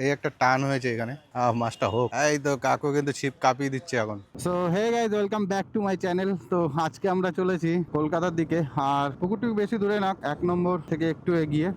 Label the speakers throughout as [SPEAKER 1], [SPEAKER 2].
[SPEAKER 1] এই একটা টান হয়েছে এখানে, মাছটা হোক। এই তো কাকু কিন্তু ছিপ কাঁপিয়ে দিচ্ছে এখন। So hey guys, welcome back to my channel. তো আজকে আমরা চলেছি কলকাতার দিকে, আর পুকুরটি বেশি দূরে না, 1 নম্বর থেকে একটু এগিয়ে,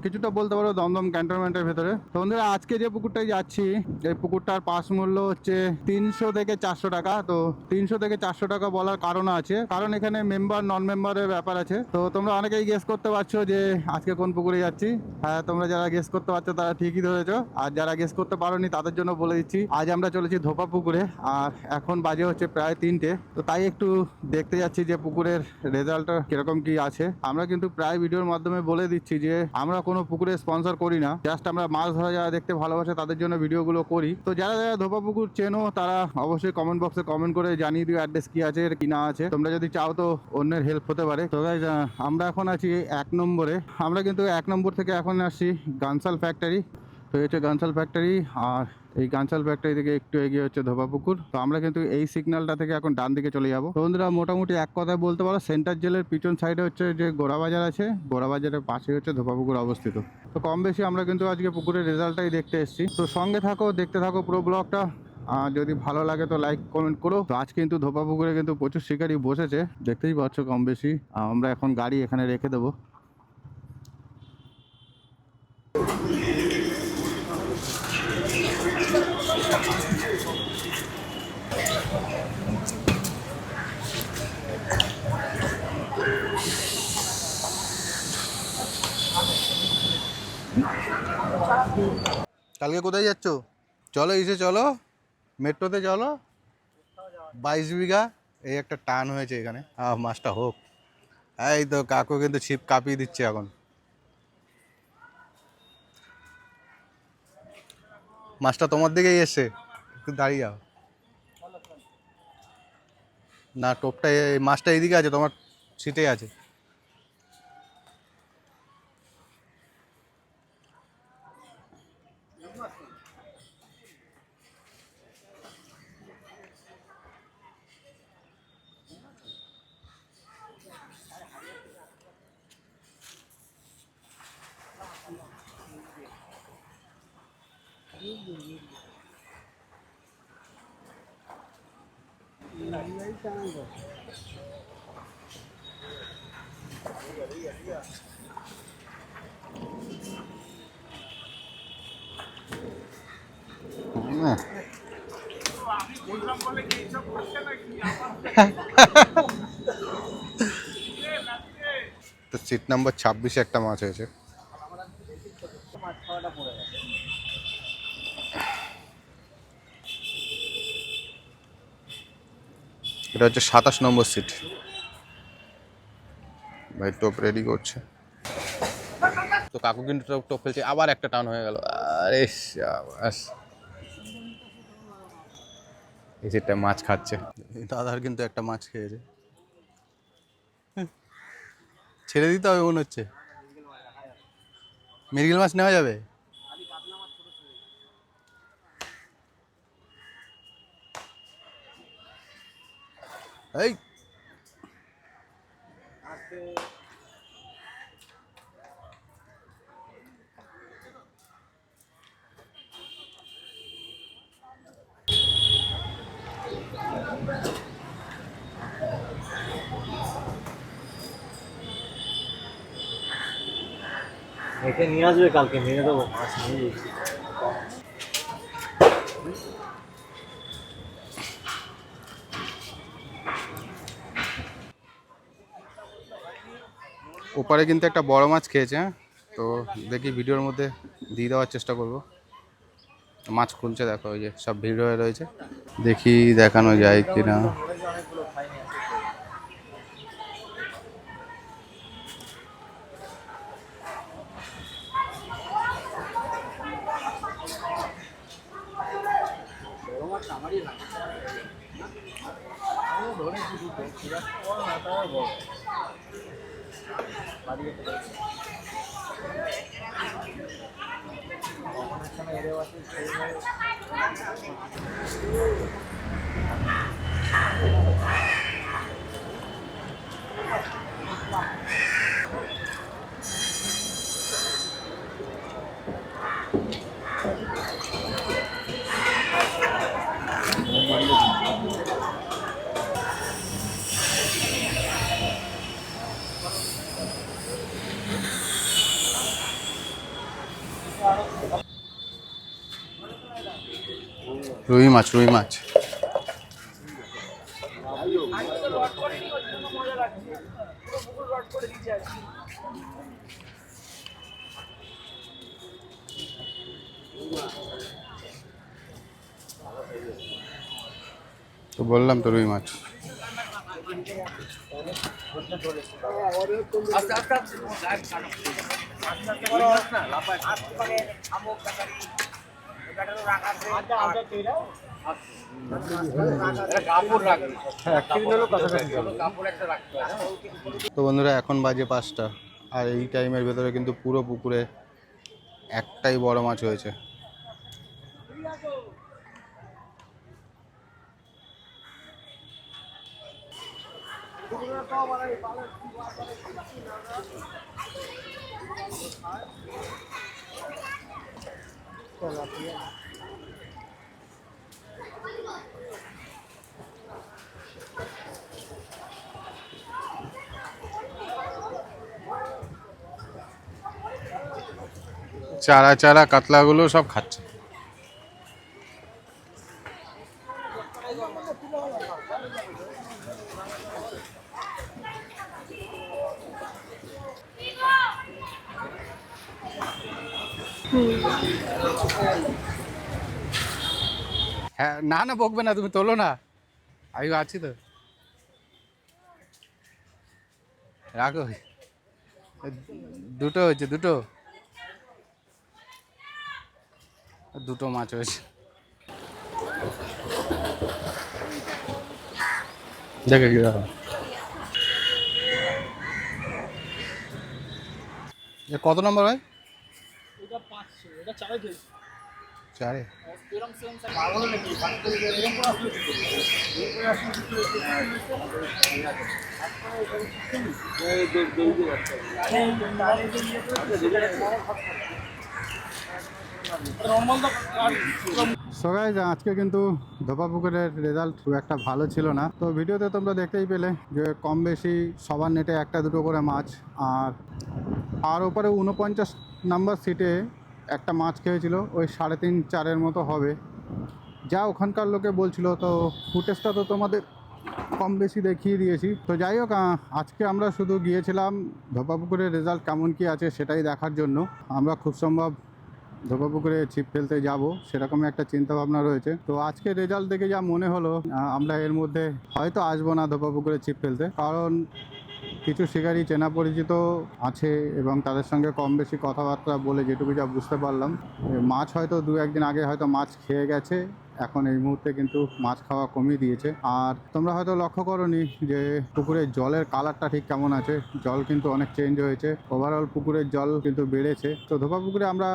[SPEAKER 1] কিছুটা বলতে পারো দমদম ক্যান্টনমেন্টের ভেতরে। তো বন্ধুরা, আজকে যে পুকুরটায় যাচ্ছি, এই পুকুরটার পাস মূল্য হচ্ছে 300 থেকে 400 টাকা। তো 300 থেকে 400 টাকা বলার কারণ আছে, কারণ এখানে মেম্বার নন মেম্বারের ব্যাপার আছে। তো তোমরা অনেকেই গেস করতে পারছো যে আজকে কোন পুকুরে যাচ্ছি। হ্যাঁ, তোমরা যারা গেস করতে পারছো তারা ঠিকই ধরেছো, আর যারা গেস করতে পারোনি তাদের জন্য বলে দিচ্ছি, আজ আমরা চলেছি ধোপা পুকুরে। আর এখন বাজে হচ্ছে প্রায় 3টে। তো তাই একটু দেখতে যাচ্ছি যে পুকুরের রেজাল্টটা কিরকম কি আছে। আমরা কিন্তু প্রায় ভিডিওর মাধ্যমে বলে দিচ্ছি যে আমরা কোনো পুকুরে স্পন্সর করি না, জাস্ট আমরা মাছ ধরা যারা দেখতে ভালোবাসে তাদের জন্য ভিডিওগুলো করি। তো যারা যারা ধোপা পুকুর চেনো তারা অবশ্যই কমেন্ট বক্সে কমেন্ট করে জানিয়ে দিও অ্যাড্রেস কি আছে কি না আছে। তোমরা যদি চাও তো অন্যের হেল্প হতে পারে। তো গাইস, আমরা এখন আছি 1 নম্বরে। আমরা কিন্তু 1 নম্বর থেকে এখন আসছি গানসাল ফ্যাক্টরি। তো এই হচ্ছে গানসাল ফ্যাক্টরি, আর এই গানসাল ফ্যাক্টরি থেকে একটু এগিয়ে হচ্ছে ধোপা পুকুর। তো আমরা কিন্তু এই সিগন্যালটা থেকে এখন ডান দিকে চলে যাবো। তো বন্ধুরা, মোটামুটি এক কথায় বলতে পারো সেন্টার জেলের পিছন সাইডে হচ্ছে যে গোড়াবাজার আছে, গোড়াবাজারের পাশে হচ্ছে ধোপা পুকুর অবস্থিত। তো কম বেশি আমরা কিন্তু আজকে পুকুরের রেজাল্টটাই দেখতে এসেছি। তো সঙ্গে থাকো, দেখতে থাকো পুরো ব্লগটা। আর যদি ভালো লাগে তো লাইক কমেন্ট করো। তো আজ কিন্তু ধোপা পুকুরে কিন্তু প্রচুর শিকারি বসেছে, দেখতেই পাচ্ছ কম বেশি। আমরা এখন গাড়ি এখানে রেখে দেবো। কালকে কোথায় যাচ্ছ? চলো এসে চলো, মেট্রোতে চলো। 22 বিঘা, এই একটা টান হয়েছে এখানে, মাছটা হোক। এই তো কাকু কিন্তু ছিপ কাঁপিয়ে দিচ্ছে এখন। মাছটা তোমার দিকেই এসছে, একটু দাঁড়িয়ে যাও। না, টোপটা এই মাছটা এইদিকে আছে, তোমার সিটে আছে। তো সিট নাম্বার 26-এ একটা মাছ হয়েছে। এটা হচ্ছে 27 নম্বর সিট। ভাই টোপ রেডি করছে। তো কাকু কিন্তু টোপ ফেলছে, আবার একটা টান হয়ে গেল। আরে শাবাশ, এই সিটটা মাছ খাচ্ছে। দাদার কিন্তু একটা মাছ খেয়েছে, ছেড়ে দিতে হবে মনে হচ্ছে। মৃগেল মাছ নেওয়া যাবে? এই
[SPEAKER 2] একে নিয়ে আসবে, কালকে মেরে দেবো মাছ নিয়ে যাচ্ছি।
[SPEAKER 1] ওপারে কিন্তু একটা বড় মাছ খেয়েছে। হ্যাঁ, তো দেখি ভিডিওর মধ্যে দিয়ে দেওয়ার চেষ্টা করব। মাছ খুলছে, দেখো ওই যে সব ভিড় হয়ে রয়েছে, দেখি দেখানো যায় কিনা। রুই মাছ, রুই মাছ। তো বললাম তো রুই মাছ। তো বন্ধুরা এখন বাজে 5টা, আর এই টাইমের ভেতরে কিন্তু পুরো পুকুরে একটাই বড় মাছ হয়েছে। চারা চারা কাতলাগুলো সব খাচ্ছে। হ্যাঁ, না না বকবে না, তুমি তোলো না, আমি আছি তো, রাখো। দুটো হয়েছে, দুটো দুটো মাছ হয়েছে। দেখে কি দেখো, কত নম্বর হয়? চারে। সো গাইস, আজকে কিন্তু ধোপা পুকুরের রেজাল্ট খুব একটা ভালো ছিল না। তো ভিডিওতে তোমরা দেখতেই পেলে যে কম বেশি সবার নেটে একটা দুটো করে মাছ, আর ওপরে 49 নাম্বার সিটে একটা মাছ খেয়েছিল, ওই 3.5-4 মতো হবে যা ওখানকার লোকে বলছিল। তো ফুটেজটা তো তোমাদের কম বেশি দেখিয়ে দিয়েছি। তো যাই হোক, আজকে আমরা শুধু গিয়েছিলাম ধোপা পুকুরের রেজাল্ট কেমন কি আছে সেটাই দেখার জন্য। আমরা খুব সম্ভব ধোপা পুকুরে ছিপ ফেলতে যাব, সেরকমই একটা চিন্তা ভাবনা রয়েছে। তো আজকে রেজাল্ট দেখে যা মনে হলো, আমরা এর মধ্যে হয়তো আসবো না ধোপা পুকুরে ছিপ ফেলতে, কারণ কিছু শিকারি চেনা পরিচিত আছে এবং তাদের সঙ্গে কম বেশি কথাবার্তা বলে যেটুকু যা বুঝতে পারলাম, মাছ হয়তো 2-1 দিন আগে হয়তো মাছ খেয়ে গেছে, এখন এই মুহূর্তে কিন্তু মাছ খাওয়া কমিয়ে দিয়েছে। আর তোমরা হয়তো লক্ষ্য করোনি যে পুকুরের জলের কালারটা ঠিক কেমন আছে, জল কিন্তু অনেক চেঞ্জ হয়েছে, ওভারঅল পুকুরের জল কিন্তু বেড়েছে। তো ধোপা পুকুরে আমরা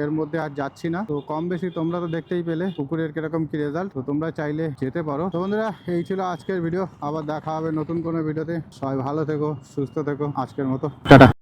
[SPEAKER 1] এর মধ্যে আর যাচ্ছি না। তো কম বেশি তোমরা তো দেখতেই পেলে পুকুরের কিরকম কি রেজাল্ট, তো তোমরা চাইলে যেতে পারো। তো বন্ধুরা, এই ছিল আজকের ভিডিও, আবার দেখা হবে নতুন কোনো ভিডিওতে। সবাই ভালো থেকো, সুস্থ থেকো, আজকের মতো টাটা।